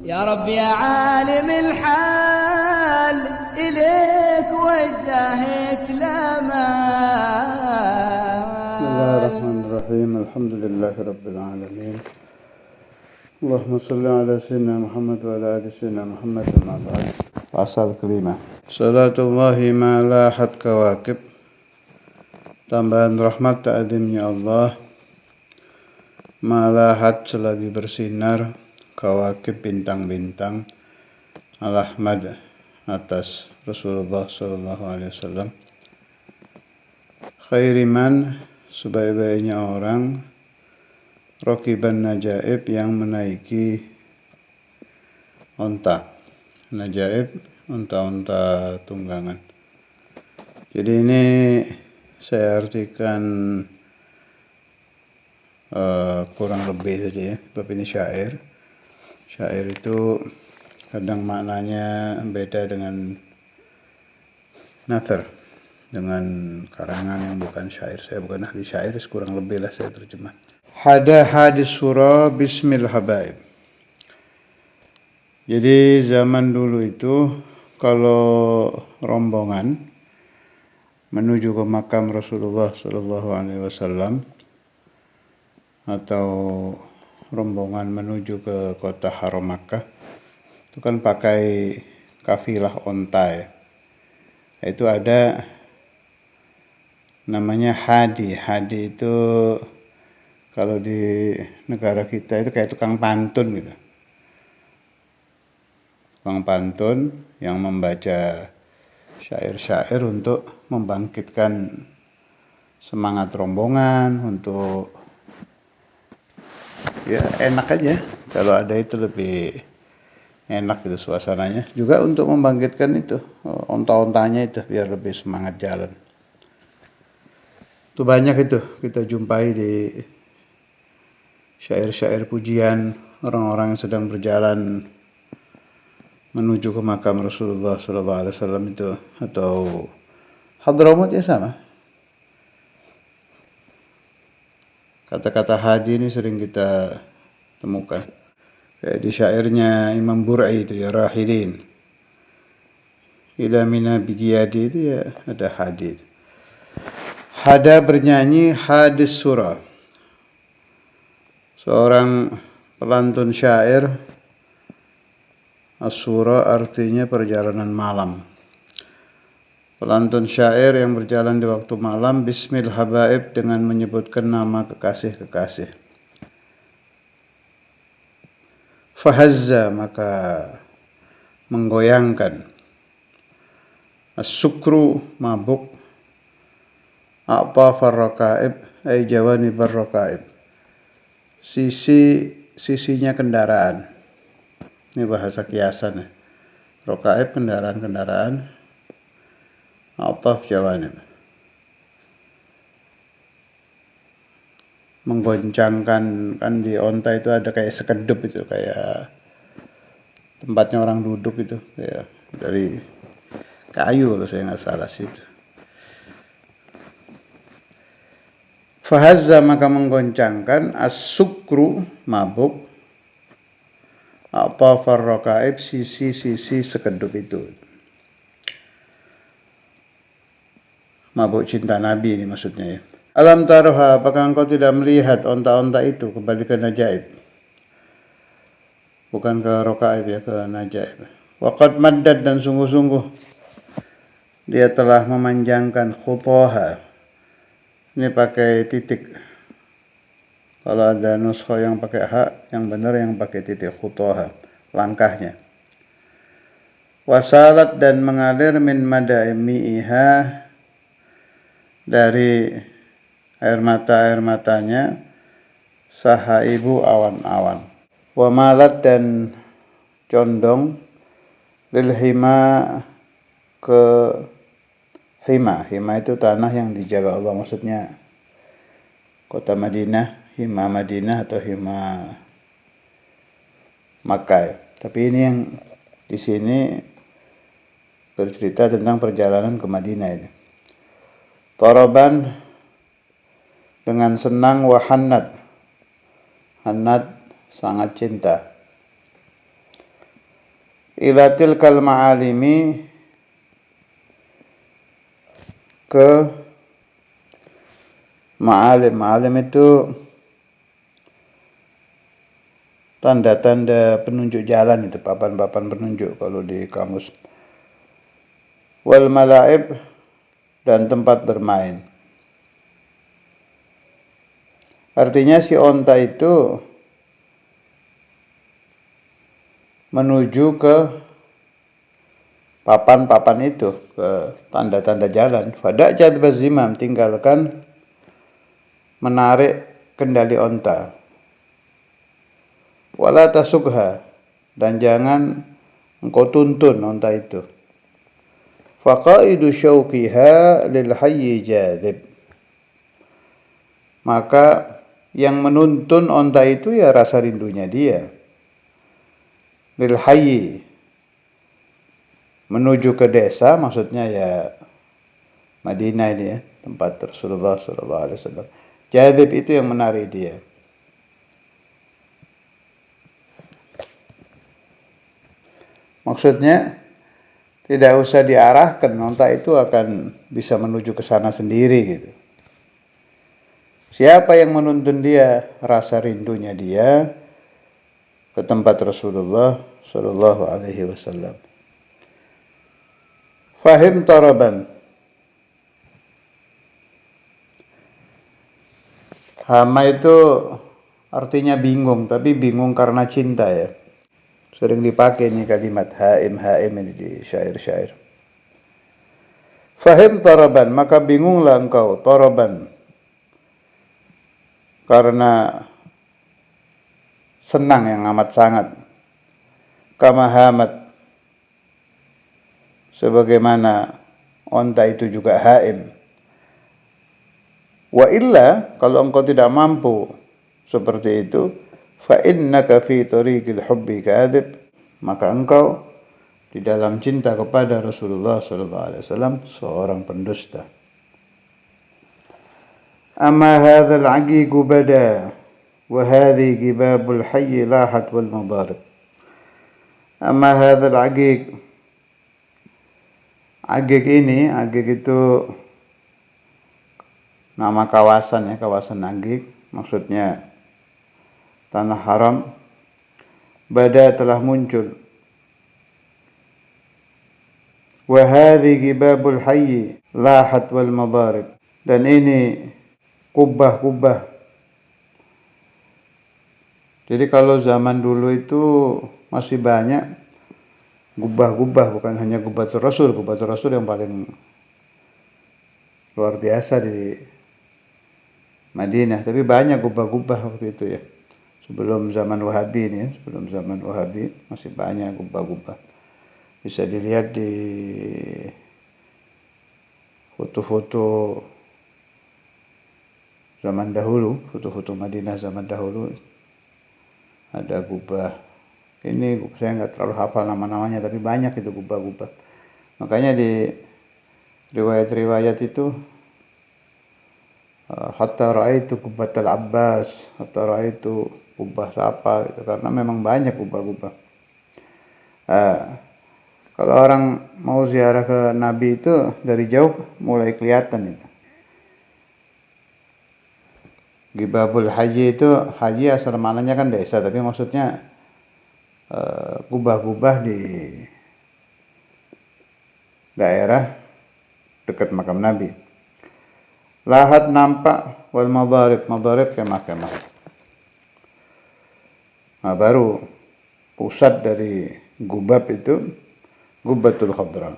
يا رب يا عالم الحال إليك وجهت بسم الله الأمال. الرحمن الرحيم. الحمد لله رب العالمين. اللهم صل على سيدنا محمد وعلى آل سيدنا محمد. أما بعد. Pasal kelima. Salatullahi ma'alahat kawakib. Tambahan rahmat ta'adimnya Allah. Ma'alahat selagi bersinar. Kawakib bintang-bintang. Al-Ahmad atas Rasulullah SAW. Khairiman sebaik-baiknya orang. Rokiban najaib yang menaiki onta. Najaib, onta-onta tunggangan. Jadi ini saya artikan kurang lebih saja ya. Sebab ini syair. Syair itu kadang maknanya beda dengan nathar, dengan karangan yang bukan syair. Saya bukan ahli syair, kurang lebih lah saya terjemah. Hada hadis surah bismil habaib. Jadi zaman dulu itu kalau rombongan menuju ke makam Rasulullah Sallallahu Alaihi Wasallam atau rombongan menuju ke kota Haram Makkah itu kan pakai kafilah onta ya. Itu ada namanya hadi. Hadi itu kalau di negara kita itu kayak tukang pantun gitu. Tukang pantun yang membaca syair-syair untuk membangkitkan semangat rombongan, untuk ya enak aja. Kalau ada itu lebih enak gitu suasananya. Juga untuk membangkitkan itu onta-ontanya itu biar lebih semangat jalan. Itu banyak itu kita jumpai di syair-syair pujian orang-orang yang sedang berjalan menuju ke makam Rasulullah SAW itu, atau Hadramaut ya sama. Kata-kata hadi ini sering kita temukan. Kayak di syairnya Imam Bur'i itu ya, Rahilin ila mina bigiyadi itu ya ada hadi. Hada bernyanyi hadis surah. Seorang pelantun syair. As-surah artinya perjalanan malam. Pelantun syair yang berjalan di waktu malam. Bismil habaib dengan menyebutkan nama kekasih-kekasih. Fahazza maka menggoyangkan. As-sukru mabuk. A'tafar rakaib ay jawani barrakaib. Sisinya kendaraan. Ini bahasa kiasan ya. Rakaib kendaraan-kendaraan. A'taf jawanib. Menggoncangkan, kan di onta itu ada kayak sekedup itu, kayak tempatnya orang duduk itu, kayak dari kayu kalau saya nggak salah sih itu. Fahazza maka menggoncangkan as-sukru mabuk atafar rakaib sisi-sisi sekedup itu. Mabuk cinta Nabi ini maksudnya ya. Alam taruha, apakah engkau tidak melihat onta-onta itu kembali ke najaib? Bukan ke rakaib ya, ke najaib. Waqad maddad dan sungguh-sungguh dia telah memanjangkan khutaha. Ini pakai titik. Kalau ada nuskha yang pakai hak, yang benar yang pakai titik khutaha, langkahnya. Wasalat dan mengalir min madaimiha dari air matanya sahaibu awan-awan. Wa malat dan condong lil hima ke hima. Hima itu tanah yang dijaga Allah, maksudnya kota Madinah, hima Madinah atau hima Makkah. Tapi ini yang di sini bercerita tentang perjalanan ke Madinah ini. Toroban dengan senang, wahannat. Hannat sangat cinta. ila tilkal ma'alimi, ke ma'alim. Ma'alim itu tanda-tanda penunjuk jalan, itu papan-papan penunjuk kalau di kamus. Wal malaib, dan tempat bermain. Artinya si onta itu menuju ke papan-papan itu, ke tanda-tanda jalan. Fada jadbaz zimam, tinggalkan menarik kendali onta. Wala tasugha, dan jangan engkau tuntun onta itu. Faqaidu syauqiha lil hayyi jadib, maka yang menuntun onta itu ya rasa rindunya dia. Lil hayyi, menuju ke desa, maksudnya ya Madinah ini ya, tempat Rasulullah SAW. Jadib itu yang menarik dia. Maksudnya tidak usah diarahkan, onta itu akan bisa menuju ke sana sendiri gitu. Siapa yang menuntun dia? Rasa rindunya dia ke tempat Rasulullah Sallallahu Alaihi Wasallam. Fahim taraban. Hama itu artinya bingung, tapi bingung karena cinta ya. Sering dipakai ini kalimat haim ini di syair-syair. Fahim taraban, maka bingunglah engkau, taraban, karena senang yang amat sangat. Kama hamat, sebagaimana onta itu juga haim. Wa illa, kalau engkau tidak mampu seperti itu, fa innaka fi tariqil hubbi kadhib, maka engkau di dalam cinta kepada Rasulullah SAW seorang pendusta. Amma hadzal aqiqu bada wa hadhi gibabul hayy lahat wal madarib. Amma hadzal aqiq, aqiq ini, aqiq itu nama kawasan ya, kawasan aqiq, maksudnya tanah haram. Bada, telah muncul. Wa hadhi gibabul hayy lahat wal madarib, dan ini kubah-kubah. Jadi kalau zaman dulu itu masih banyak kubah-kubah, bukan hanya Qubatur Rasul. Qubatur Rasul yang paling luar biasa di Madinah, tapi banyak kubah-kubah waktu itu ya. Sebelum zaman Wahabi ini ya, sebelum zaman Wahabi masih banyak kubah-kubah. Bisa dilihat di foto-foto zaman dahulu, foto-foto Madinah zaman dahulu. Ada kubah. Ini saya nggak terlalu hafal nama-namanya, tapi banyak itu kubah-kubah. Makanya di riwayat-riwayat itu hatta ra'aitu kubbatal Abbas, hatta ra'aitu kubah siapa gitu, karena memang banyak kubah-kubah. Kalau orang mau ziarah ke Nabi itu dari jauh mulai kelihatan itu. Gibabul haji itu, haji asal mananya kan desa, tapi maksudnya kubah-kubah di daerah dekat makam Nabi. Lahat nampak, wal madarib, madarib kemah-kemah. Nah, baru pusat dari gubab itu Gubbatul Khadra.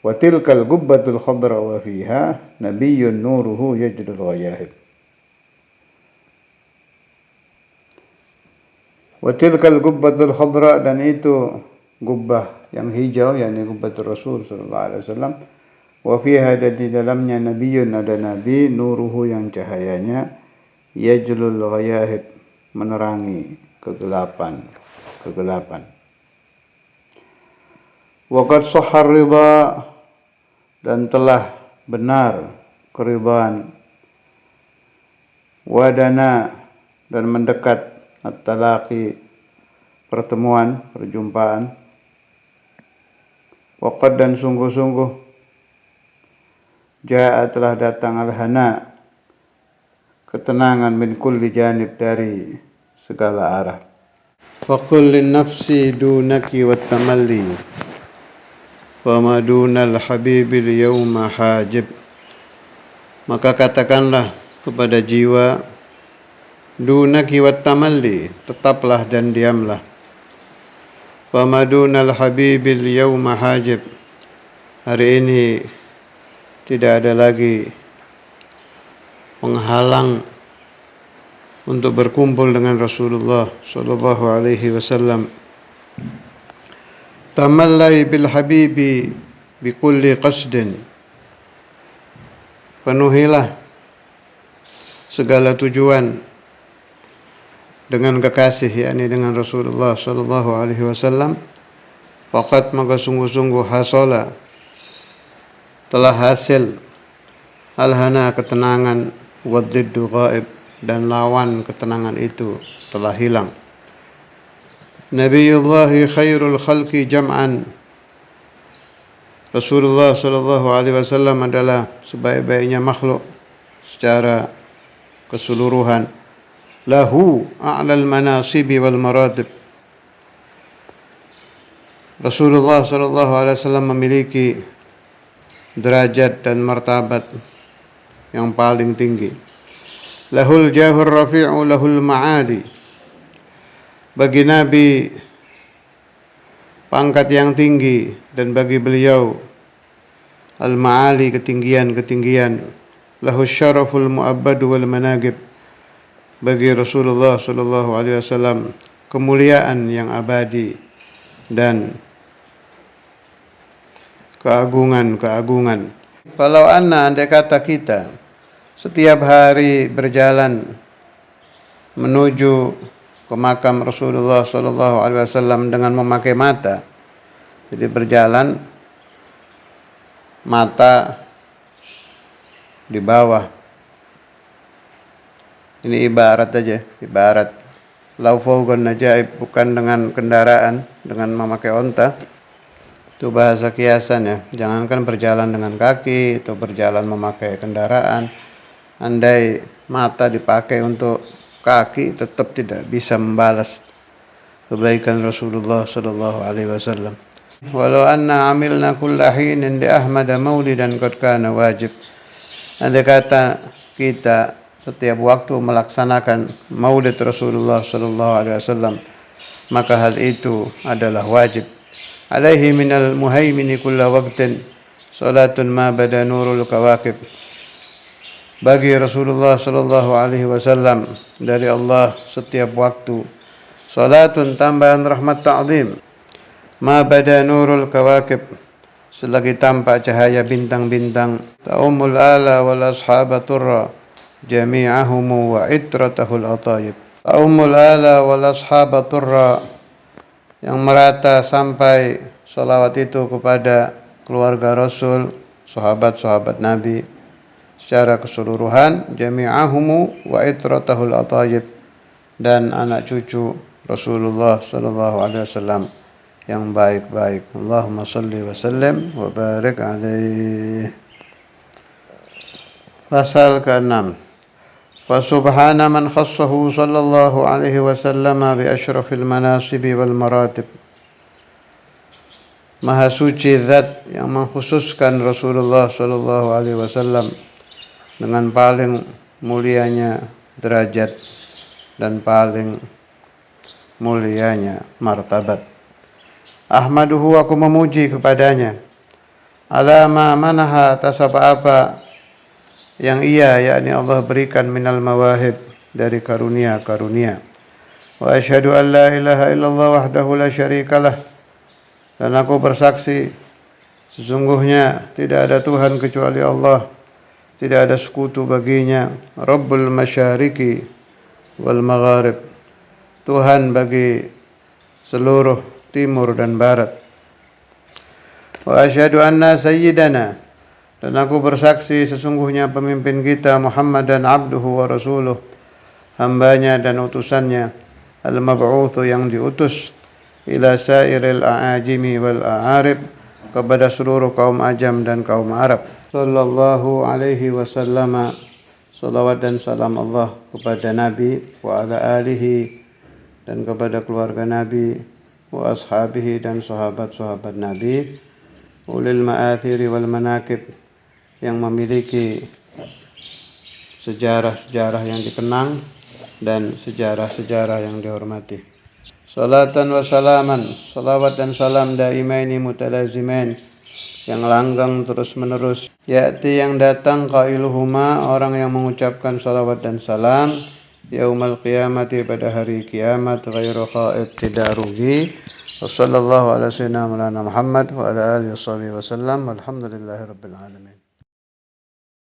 Wa tilkal Gubbatul Khadra wa fiha nabiyyun nuruhu yajdul ghayahib. Wa tilkal Gubbatul Khadra, dan itu gubbah yang hijau, yakni Gubbatul Rasul sallallahu alaihi wasallam. Wa fiha, ada di dalamnya nabiyyun, ada nabi, nuruhu yang cahayanya, yajlul ghayahib, menerangi kegelapan. Waqad sahhar ridha, dan telah benar keridhaan. Wadana, dan mendekat at-talaqi, pertemuan, perjumpaan. Waqad dan sungguh-sungguh jaa telah datang al-hana, ketenangan min kulli janib, dari segala arah. Wa qul lin nafsi dunaki wat tamalli wa ma dunal habibil yawma hajib. Maka katakanlah kepada jiwa, dunaki wat tamalli, tetaplah dan diamlah. Wa ma dunal habibil yawma hajib, hari ini tidak ada lagi penghalang untuk berkumpul dengan Rasulullah sallallahu alaihi wasallam. Tamallai bil habibi bi kulli qasdin, penuhilah segala tujuan dengan kekasih, yakni dengan Rasulullah sallallahu alaihi wasallam. Faqat, maka sungguh-sungguh hasala, telah hasil, al-hana, ketenangan, wadziddu ghaib, dan lawan ketenangan itu telah hilang. Nabiyullahi khairul khalqi jam'an, Rasulullah sallallahu alaihi wasallam adalah sebaik-baiknya makhluk secara keseluruhan. Lahu a'lal manasibi wal maratib, Rasulullah sallallahu alaihi wasallam memiliki derajat dan martabat yang paling tinggi. Lahul jahur rafi'u lahul ma'ali, bagi Nabi pangkat yang tinggi, dan bagi beliau al-ma'ali, ketinggian-ketinggian. Lahus syaraful mu'abbadu wal managib, bagi Rasulullah sallallahu alaihi wasallam kemuliaan yang abadi dan keagungan-keagungan. Kalau anna, andai kata kita setiap hari berjalan menuju ke makam Rasulullah sallallahu alaihi wasallam dengan memakai mata. Jadi berjalan mata di bawah. Ini ibarat aja, ibarat lau fawqan najaib, bukan dengan kendaraan, dengan memakai onta. Itu bahasa kiasan ya. Jangankan berjalan dengan kaki atau berjalan memakai kendaraan. Andai mata dipakai untuk kaki, tetap tidak bisa membalas kebaikan Rasulullah sallallahu alaihi wasallam. Walau anna amilna kulla hinin li Ahmad maulidan qad kana wajib. Andai kata kita setiap waktu melaksanakan maulid Rasulullah sallallahu alaihi wasallam, maka hal itu adalah wajib. Alaihi minal muhaimini kulla waqtin salatun ma bada nurul kawakib, bagi Rasulullah sallallahu alaihi wasallam dari Allah setiap waktu salatun, tambahan rahmat ta'zim, ma bada nurul kawakib, selagi tampak cahaya bintang-bintang. Ta'umul ala wal ashabaturra jami'ahum wa itratahul atayib. Ta'umul ala wal ashabaturra, yang merata sampai salawat itu kepada keluarga Rasul, sahabat-sahabat Nabi secara keseluruhan, jami'ahumu wa itratahul atayib, dan anak cucu Rasulullah sallallahu alaihi wasallam yang baik-baik. Allahumma salli wa sallim wa barik alaihi. Pasal ke-6. Fa subhana man khassahu sallallahu alaihi wasallam bi asyrafil manasibi wal maratib. Maha suci zat yang mengkhususkan Rasulullah sallallahu alaihi wasallam dengan paling mulianya derajat dan paling mulianya martabat. Ahmaduhu, aku memuji kepadanya, ala ma manaha, atas apa-apa yang ia, yakni Allah, berikan minal mawahib, dari karunia-karunia. Wa asyhadu an la ilaha illallah wahdahu la syarikalah, dan aku bersaksi sesungguhnya tidak ada Tuhan kecuali Allah, tidak ada sekutu baginya. Rabbul masyariki wal magharib, Tuhan bagi seluruh timur dan barat. Wa asyhadu anna sayyidana, dan aku bersaksi sesungguhnya pemimpin kita Muhammadan abduhu wa rasuluh, hambanya dan utusannya, al-mab'utsu, yang diutus, ila sairil a'ajimi wal a'arib, kepada seluruh kaum ajam dan kaum Arab. Sallallahu alaihi wasallam. Salawat dan salam Allah kepada Nabi wa ala alihi dan kepada keluarga Nabi wa ashabihi dan sahabat-sahabat Nabi ulil ma'athiri wal manakib yang memiliki sejarah-sejarah yang dikenang dan sejarah-sejarah yang dihormati. Salatan wa salaman, salawat dan salam daimaini mutalazimain yang langgang terus menerus. Ya'ti yang datang qailuhuma, orang yang mengucapkan salawat dan salam yaumal qiyamati pada hari kiamat ghairu khaib, tidak rugi. Wassallallahu ala sayyidina Muhammad wa ala alihi wasallam. Walhamdulillahi rabbil alamin.